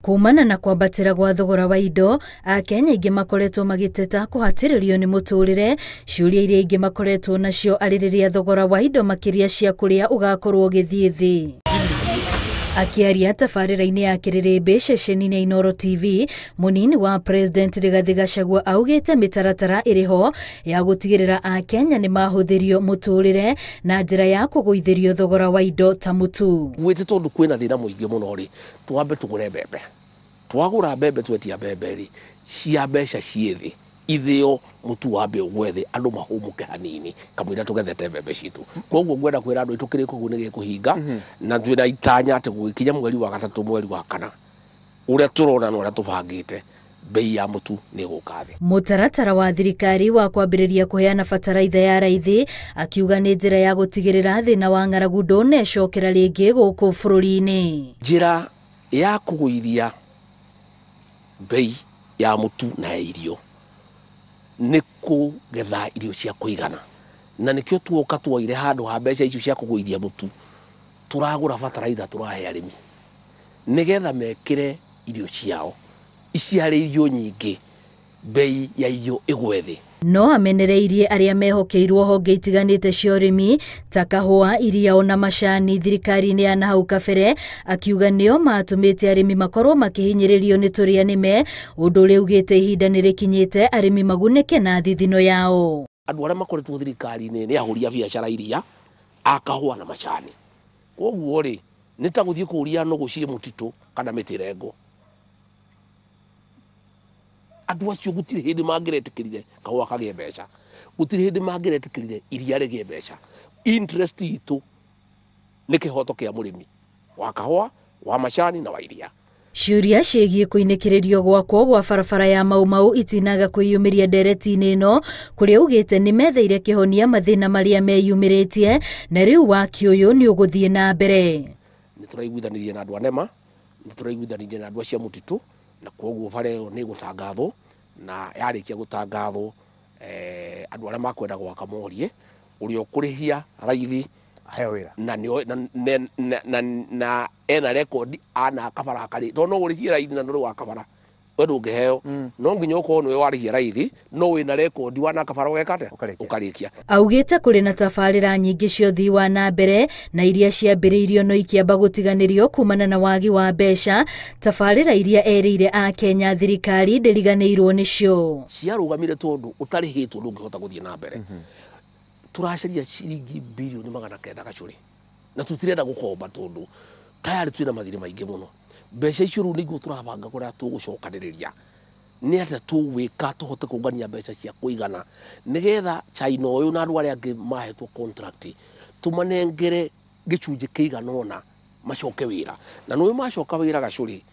Kumana na kwambatira gwa thogora wa indo, Akenya ingi makoretwo magiteta kuhatiririo ni muturire, ciuria iria ingi makoretwo nacio aririria thogora wa indo makiria cia kuria ugakorwo githie thi. Akiaria tabarĩra-inĩ ya Kĩrĩrĩmbĩ ceceni-inĩ Inooro TV, munini wa President Rigathi Gachagua augĩte mĩtaratara ĩrĩho ya gũtigĩrĩra Akenya nĩ mahũthĩrio mũtũrĩre na njĩra ya kũgũithĩrio thogora wa indo ta mũtu. Gwĩtĩ tondũ kwĩna thĩna mũingĩ mũno rĩ, twambe tũgũre mbembe. Twagũra mbembe twetia mbembe rĩ, cia mbeca ciĩ thĩ. Ithio mutu wa mbeu gwethe andu mahumuke hanini kamwira tugethete mbembe citu koguo ngwenda kwira andu itukire kugunige kuhinga na twira itanya ati gukinya mweri wa gatatu mweri wa kana uria turona no uria tubangite bei ya mutu ni gukathi. Mutaratara wa thirikari wa kwambiriria kuheana bataraitha ya raithi akiuga ni njira ya gutigirira thina wa ng'aragu ndunecokera ringi guku bururi-ini. Njira ya kuguithia bei ya mutu na irio ni kugetha irio cia kuigana na nikio tuoka twoire handu ha mbeca icio cia kuguithia mutu turagura bataraitha turahe arimi nigetha mekire irio ciao iciare irio nyingi bei ya irio igwethi. No amenereirie aria mehokeirwo honge itiganite cia urimi ta kahua, iria ona macani thirikari-inĩ ya nahau kabere, akiuga nio matumite arimi makorwo makihinyĩrĩrio ni turia nime, undu uria ugite ihinda nirikinyite arimi magunike na thithino yao. Andu aria makoretwo thirikari-inĩ ni ahũria biacara iria akahua na macani. Koguo ri ni ta guthii kuria no gucie mutitu kana mitirengo. Andu acio gutire hindi mangiretikirire kahua kagie mbeca, gutire hindi mangiretikirire iria rigie mbeca. Interest itu ni kihoto kia murimi wa kahua, wa macani na wa iria. Ciuria ciĩgiĩ kũinĩkĩrĩrio gwakwo gwa barabara ya Mau itinaga kwĩyumĩria ndereti-inĩ ĩno, kũrĩa ugĩte nĩ metheire kĩhonia mathĩna marĩa meyumĩrĩtie na rĩu waki ũyũ nĩ ũgũthiĩ na mbere. Nĩ tũraiguithanirie na andũ a NEMA, nĩ tũraiguithanirie na andũ acio mũtitũ, na koguo bara ĩyo nĩ gũtangathwo na yarĩkia gũtangathwo andũ arĩa makwenda gwaka morie ũrĩa ũkũrĩhia raithi aheo wĩra na ena record ana kabara kari to no ũrĩhie raithi na no wa kabara wewe ũngĩheo no nginya ũkorwo nĩwe warĩhia raithi no wĩna record wana kabara wekate ũkarĩkia. Augĩte kũrĩ na tabarĩra nyingĩ cia ũthii wa na mbere na iria ciambĩrĩirio no ikĩamba gũtiganĩrio kumana na wagi wa mbeca, tabarĩra iria erĩire Akenya thirikari ndĩriganĩirwo nĩcio. Ciarũgamire tondũ ũtarĩhĩtwo ndũngĩhota gũthiĩ na mbere. Turacaria ciringi bilioni 900 gacuri na tutirenda gukomba tondu tayari twina mathire maingi muno. Mbeca icio ru niguo turabanga kuria tugucokaniriria ni ata tuwika tuhote kungania mbeca cia kuigana nigetha China uyu na andu aria angi mahetwo contract tumanengere gicunje kiigana ona macoke wira na no macoka wira gacuri.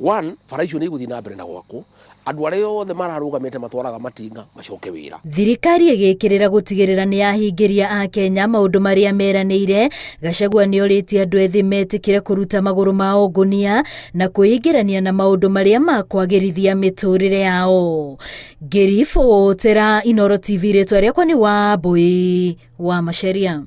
One, bara icio nĩ igũthiĩ na mbere na gwakwo, andũ arĩa othe mararũgamĩte matwaraga matinga macoke wĩra. Thirikari ĩgĩkĩrĩra gũtigĩrĩra nĩ yahingĩria Akenya maũndũ marĩa meranĩire, Gachagua nĩ orĩtie andũ ethĩ metĩkĩre kũruta magũrũ mao ngũnia na kwĩingĩrania na maũndũ marĩa makwagĩrithia mĩtũrĩre yao. Ngĩribotera Inooro TV, rĩtwa rĩakwa nĩ Wambui wa Macharia.